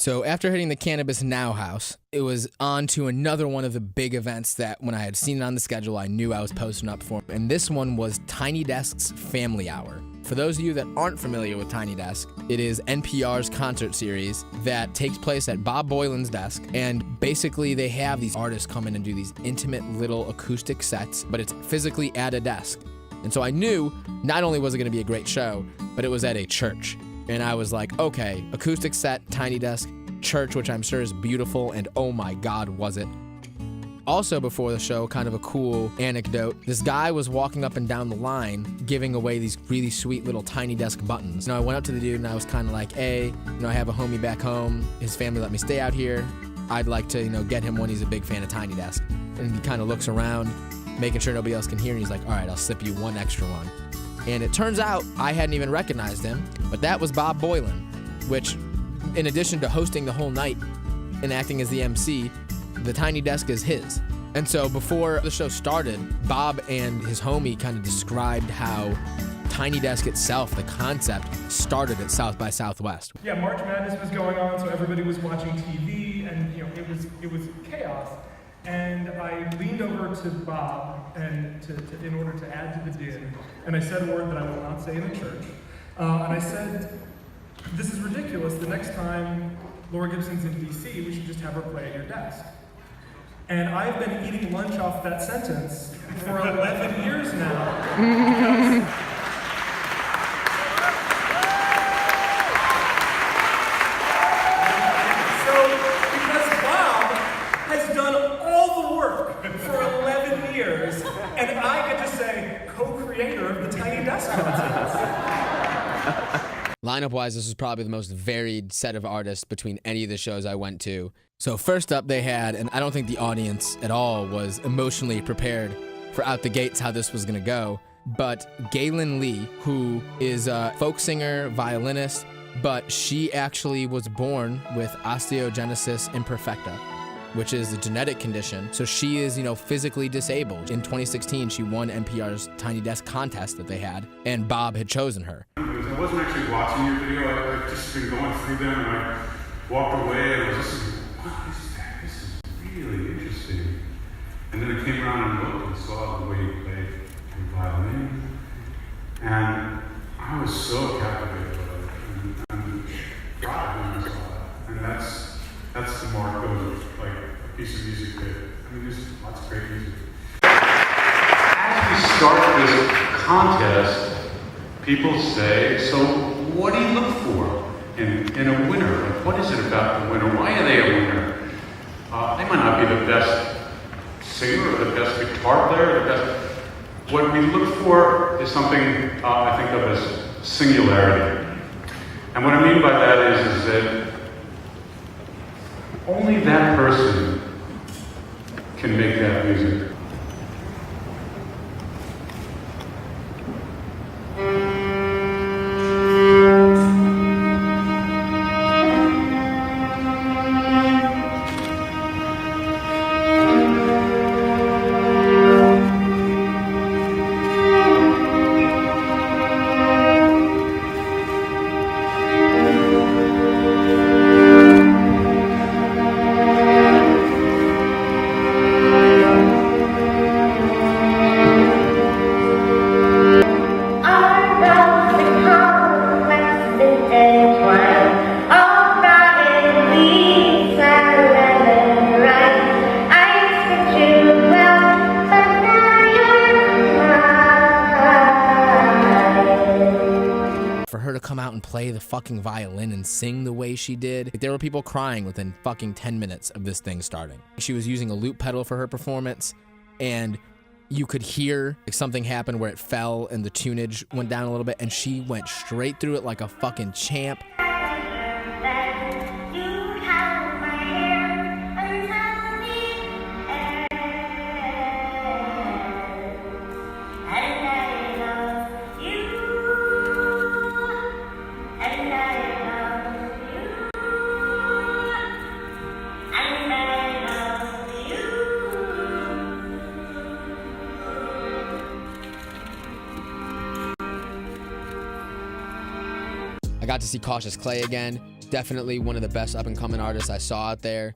So after hitting the Cannabis Now house, it was on to another one of the big events that when I had seen it on the schedule, I knew I was posting up for. And this one was Tiny Desk's Family Hour. For those of you that aren't familiar with Tiny Desk, it is NPR's concert series that takes place at Bob Boilin's desk. And basically they have these artists come in and do these intimate little acoustic sets, but it's physically at a desk. And so I knew not only was it going to be a great show, but it was at a church. And I was like, okay, acoustic set, Tiny Desk, church, which I'm sure is beautiful, and oh my God, was it. Also before the show, kind of a cool anecdote, this guy was walking up and down the line giving away these really sweet little Tiny Desk buttons. I went up to the dude and I was kind of like, hey, I have a homie back home. His family let me stay out here. I'd like to, get him one. He's a big fan of Tiny Desk. And he kind of looks around, making sure nobody else can hear, and he's like, all right, I'll slip you one extra one. And it turns out I hadn't even recognized him, but that was Bob Boilin, which, in addition to hosting the whole night and acting as the MC, the Tiny Desk is his. And so before the show started, Bob and his homie kind of described how Tiny Desk itself, the concept, started at South by Southwest. Yeah, March Madness was going on, so everybody was watching TV, and it was chaos. And I leaned over to Bob and in order to add to the din, and I said a word that I will not say in a church. And I said, this is ridiculous. The next time Laura Gibson's in DC, we should just have her play at your desk. And I've been eating lunch off that sentence for 11 years now. And I get to say, co-creator of the Tiny Desk contest. Lineup-wise, this was probably the most varied set of artists between any of the shows I went to. So first up they had, and I don't think the audience at all was emotionally prepared for out the gates how this was going to go, but Galen Lee, who is a folk singer, violinist, but she actually was born with osteogenesis imperfecta, which is a genetic condition. So she is, physically disabled. In 2016, she won NPR's Tiny Desk contest that they had, and Bob had chosen her. I wasn't actually watching your video. I've just been going through them, and I walked away, and I was just like, wow, this is really interesting. And then I came around and looked and saw the way you played your violin, and I was so captivated by it, and God, when I saw that. And that's the mark of a piece of music that, there's lots of great music. As we start this contest, people say, so what do you look for in a winner? Like, what is it about the winner? Why are they a winner? They might not be the best singer or the best guitar player, or the best. What we look for is something I think of as singularity. And what I mean by that is that only that person can make that music. Play the fucking violin and sing the way she did. There were people crying within fucking 10 minutes of this thing starting. She was using a loop pedal for her performance, and you could hear something happen where it fell and the tunage went down a little bit, and she went straight through it like a fucking champ. I got to see Cautious Clay again. definitely one of the best up-and-coming artists I saw out there.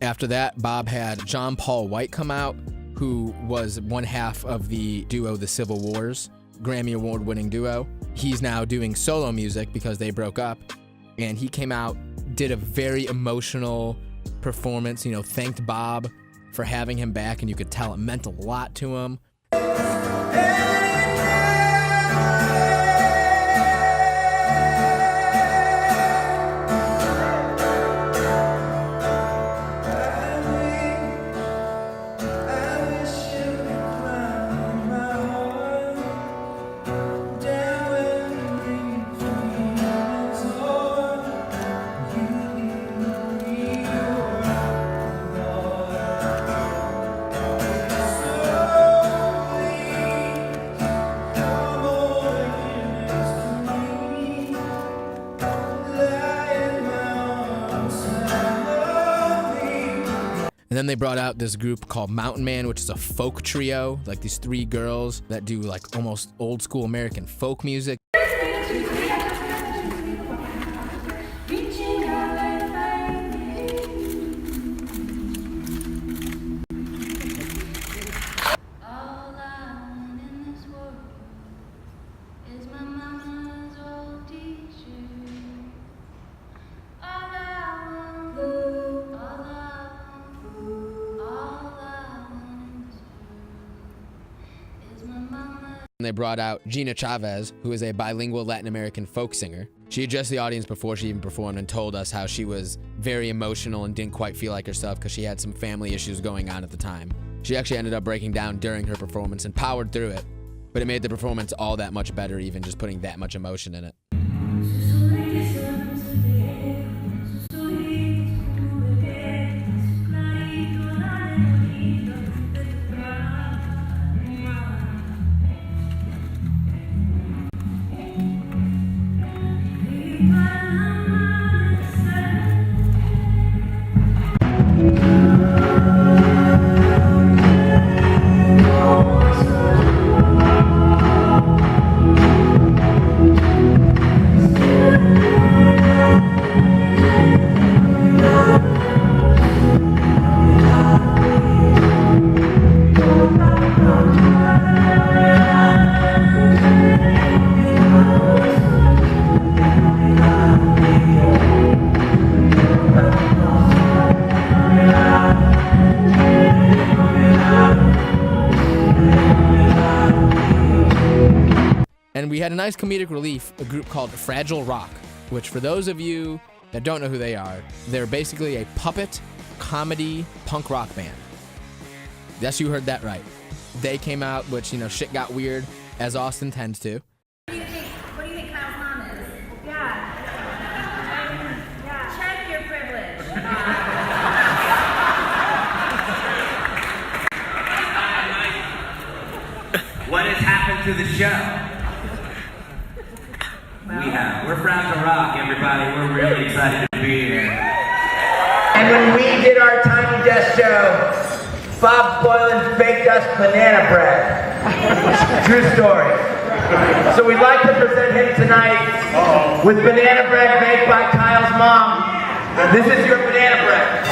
After that, Bob had John Paul White come out, who was one half of the duo The Civil Wars, Grammy Award-winning duo. He's now doing solo music because they broke up, and he came out, did a very emotional performance, thanked Bob for having him back, and you could tell it meant a lot to him. And then they brought out this group called Mountain Man, which is a folk trio, like these three girls that do like almost old school American folk music. They brought out Gina Chavez, who is a bilingual Latin American folk singer. She addressed the audience before she even performed and told us how she was very emotional and didn't quite feel like herself because she had some family issues going on at the time. She actually ended up breaking down during her performance and powered through it, but it made the performance all that much better, even just putting that much emotion in it. And we had a nice comedic relief, a group called Fragile Rock, which for those of you that don't know who they are, they're basically a puppet comedy punk rock band. Yes, you heard that right. They came out, which, shit got weird, as Austin tends to. What do you think Kyle's mom is? Yeah. Check your privilege. What has happened to the show? We're Fragile Rock, everybody. We're really excited to be here. And when we did our Tiny Desk show, Bob Boylan baked us banana bread. True story. So we'd like to present him tonight with banana bread baked by Kyle's mom. This is your banana bread.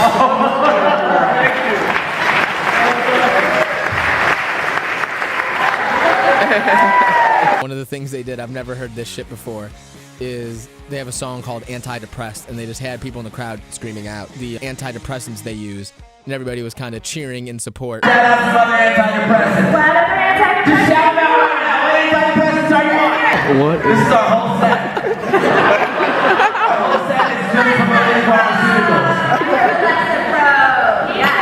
Thank you. One of the things they did, I've never heard this shit before, is they have a song called Antidepressed, and they just had people in the crowd screaming out the antidepressants they use, and everybody was kind of cheering in support. Shout out to other antidepressants. What other antidepressants? Just shout them out right now. What antidepressants are you on? What? This is our whole set. Our whole set is just promoting pharmaceuticals. Lexapro. Yeah.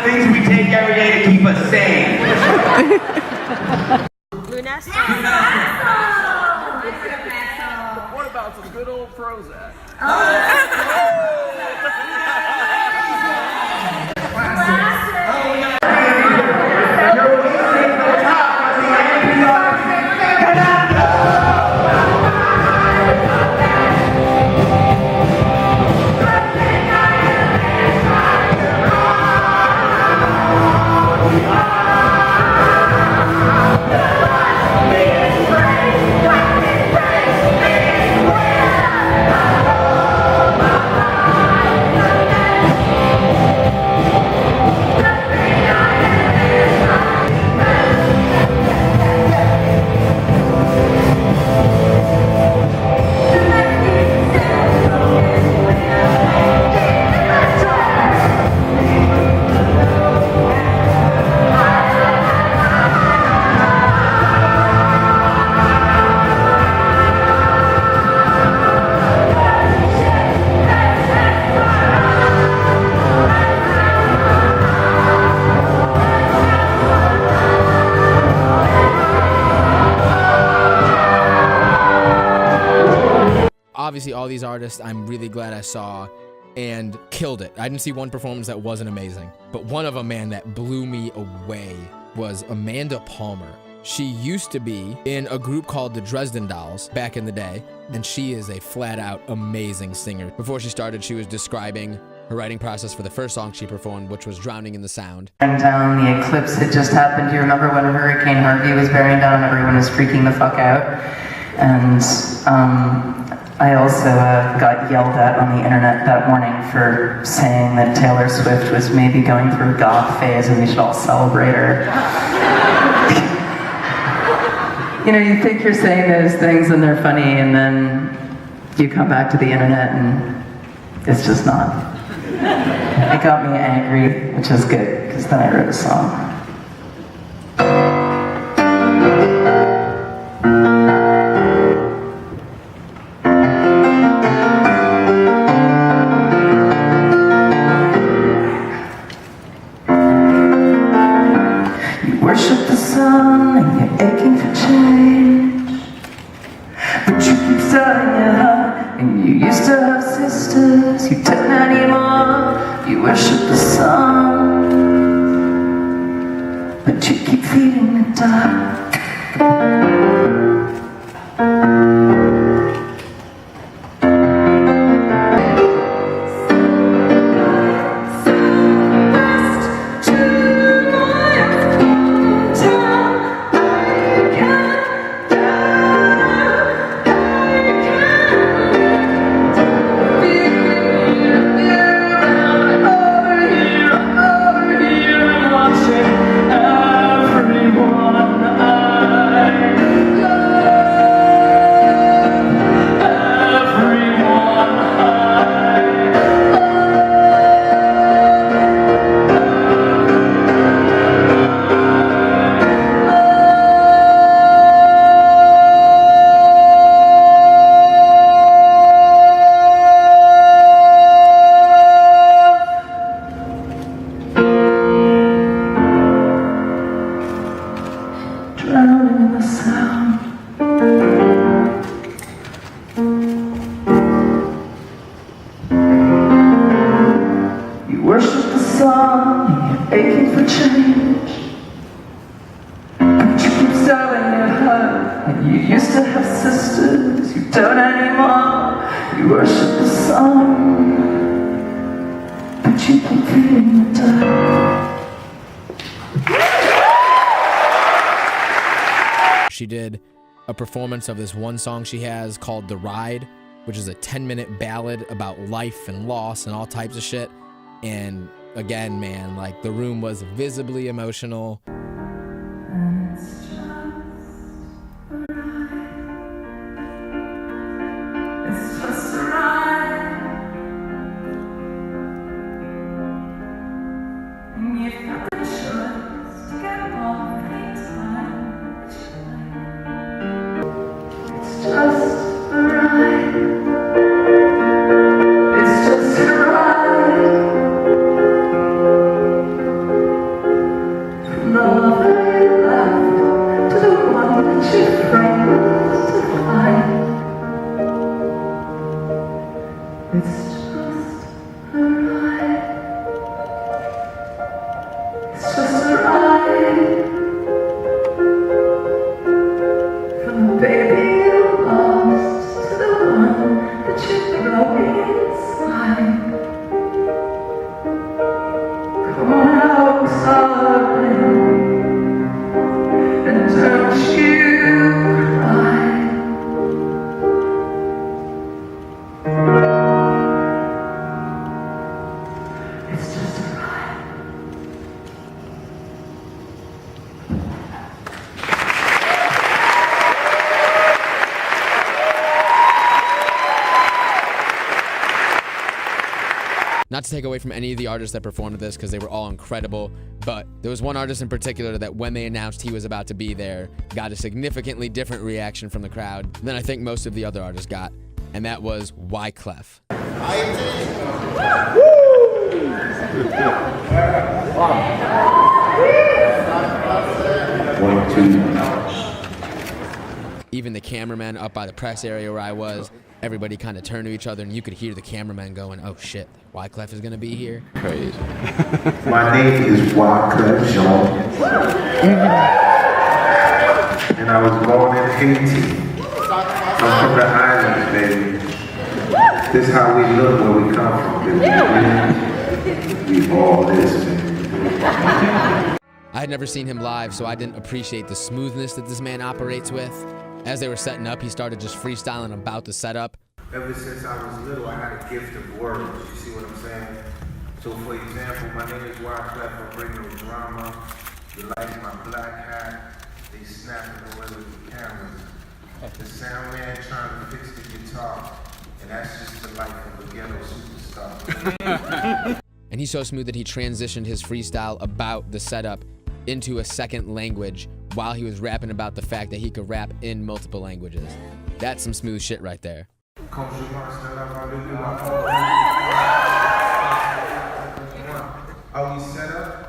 things we take every day to keep us sane. What about some good old Prozac? Obviously, all these artists I'm really glad I saw and killed it. I didn't see one performance that wasn't amazing, but one of them, man, that blew me away was Amanda Palmer. She used to be in a group called the Dresden Dolls back in the day, and she is a flat-out amazing singer. Before she started, she was describing her writing process for the first song she performed, which was Drowning in the Sound. Bearing down, the eclipse had just happened. Do you remember when Hurricane Harvey was bearing down and everyone was freaking the fuck out? And I also got yelled at on the internet that morning for saying that Taylor Swift was maybe going through a goth phase and we should all celebrate her. You know, you think you're saying those things and they're funny, and then you come back to the internet and it's just not. It got me angry, which is good, because then I wrote a song. Worship the sun and you're aching for change, but you keep selling your heart. And you used to have sisters, you don't anymore. You worship the sun, but you keep feeding the dark. Drowning in the sound. You worship the sun, you're aching for change, but you keep selling your heart. And you used to have sisters, you don't anymore. You worship the sun, but you keep feeding the dark. She did a performance of this one song she has called The Ride, which is a 10-minute ballad about life and loss and all types of shit. And again, man, like, the room was visibly emotional. It's just a ride. It's just a ride. And you've got the choice to get off anytime. It's just a ride. It's just a ride. Not to take away from any of the artists that performed at this, because they were all incredible, but there was one artist in particular that when they announced he was about to be there, got a significantly different reaction from the crowd than I think most of the other artists got, and that was Wyclef. Even the cameramen up by the press area where I was, everybody kind of turned to each other, and you could hear the cameraman going, "Oh shit, Wyclef is gonna be here." Crazy. My name is Wyclef Jean, and I was born in Haiti. I'm from the islands, baby. This is how we look where we come from, baby. We all this, baby. I had never seen him live, so I didn't appreciate the smoothness that this man operates with. As they were setting up, he started just freestyling about the setup. Ever since I was little, I had a gift of words. You see what I'm saying? So, for example, my name is Wyclef. I bring no drama. You like my black hat? They snapping away with the cameras. The sound man trying to fix the guitar, and that's just the life of a ghetto superstar. And he's so smooth that he transitioned his freestyle about the setup into a second language while he was rapping about the fact that he could rap in multiple languages. That's some smooth shit right there. Are we set up?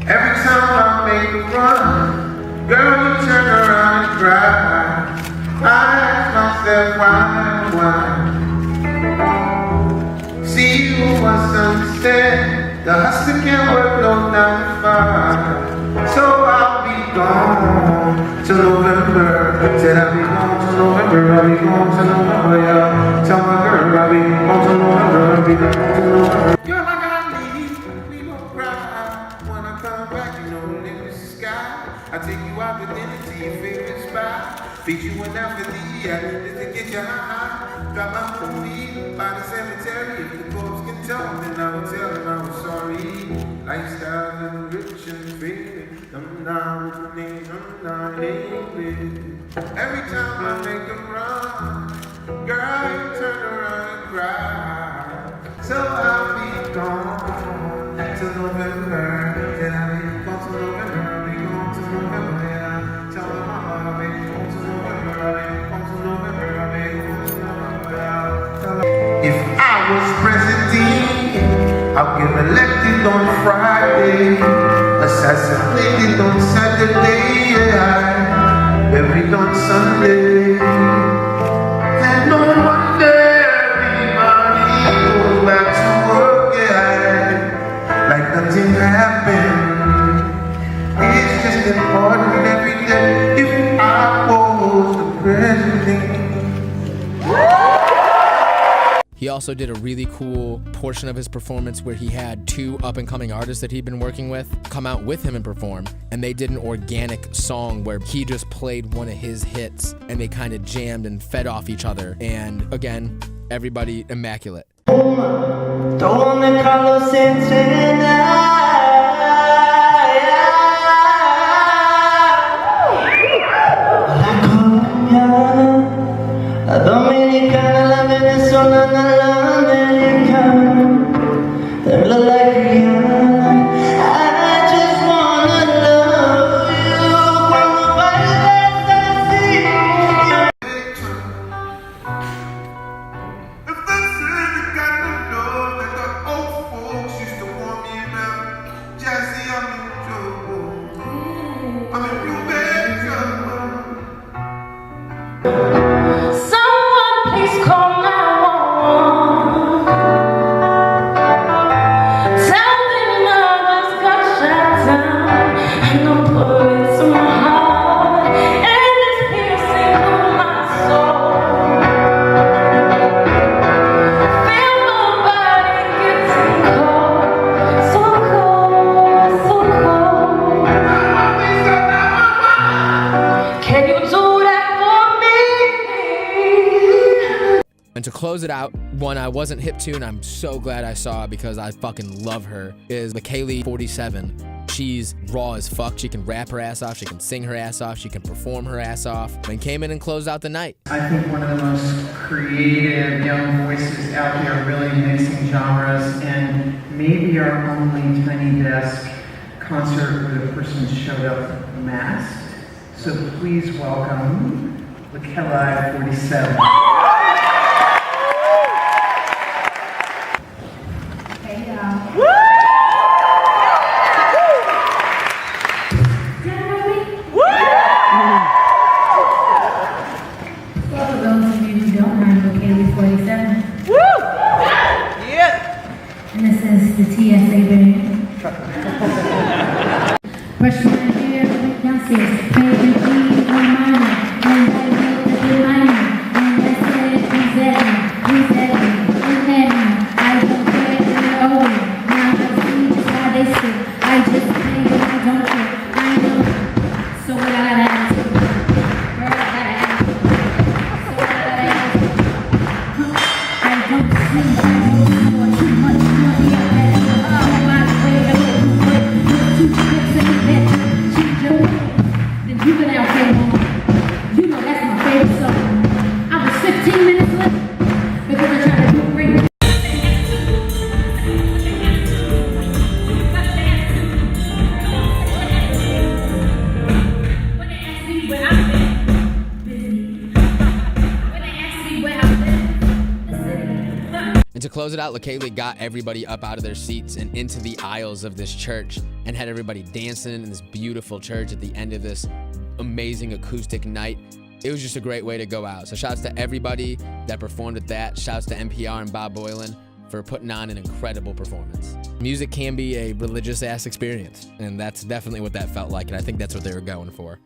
Every time I make a run, girl, you turn around and cry. I ask myself why. See, you must understand, the hustle can't work no 9 to 5. So I'll be gone till November. Said I'll be gone till November. I'll be gone till November, yeah. Tell my girl I'll be gone till November. I'll be gone till November. Girl, I gotta leave. We gon' cry. When I come back, you know, live in the sky. I take you out to dinner to your favorite spot. Feed you an aphrodisiac just to get you high. Got my phone by the cemetery. If the corpse can talk, then I will tell them I was sorry. Lifestyle and rich and faded. I'm not living, I'm not living. Every time I make a run, girl, you turn around and cry. So I'll be gone till November. Then I'll be gone till November. I'll be gone till November. Yeah. Tell my mama I'll be gone till November. I'll be gone till November. I'll be gone till November. Yeah. If I was president, I'll get elected on Friday, assassinated on Saturday, yeah, buried on Sunday. And no wonder everybody goes back to work, yeah, like nothing happened. It's just important every day if I was the president. He also did a really cool portion of his performance where he had 2 up-and-coming artists that he'd been working with come out with him and perform, and they did an organic song where he just played one of his hits, and they kind of jammed and fed off each other, and again, everybody immaculate. Dominicana, la venezolana, la americana, they look like Rihanna. I just wanna love you. Cuando bailes así. If they said you got to know that the old folks used to want me close it out, one I wasn't hip to and I'm so glad I saw because I fucking love her, is Wyclef 47. She's raw as fuck. She can rap her ass off, she can sing her ass off, she can perform her ass off, and came in and closed out the night. I think one of the most creative young voices out there, really mixing genres, and maybe our only Tiny Desk concert where the person showed up masked. So please welcome Wyclef 47. Hey, y'all. Well, for those of you who don't know, Wyclef 47. Woo! Yeah! And this is the TSA band. Freshman here, downstairs, baby, please, on my mind. And I know that you're mine. And I said, who's at me? I don't care, you're over. Now I see just how they sit. I just play and I don't care. I know. So what I gotta ask you? Girl, I gotta ask you. So what I gotta ask you? I don't see you too much money. I bet you all my way. I know you wait. You're too quick to get cheat your way. Then you been out there long. You know that's my favorite song. I was 15 minutes late because I tried to do great. And to close it out, Wyclef got everybody up out of their seats and into the aisles of this church and had everybody dancing in this beautiful church at the end of this amazing acoustic night. It was just a great way to go out. So shouts to everybody that performed at that. Shouts to NPR and Bob Boylan for putting on an incredible performance. Music can be a religious ass experience, and that's definitely what that felt like, and I think that's what they were going for.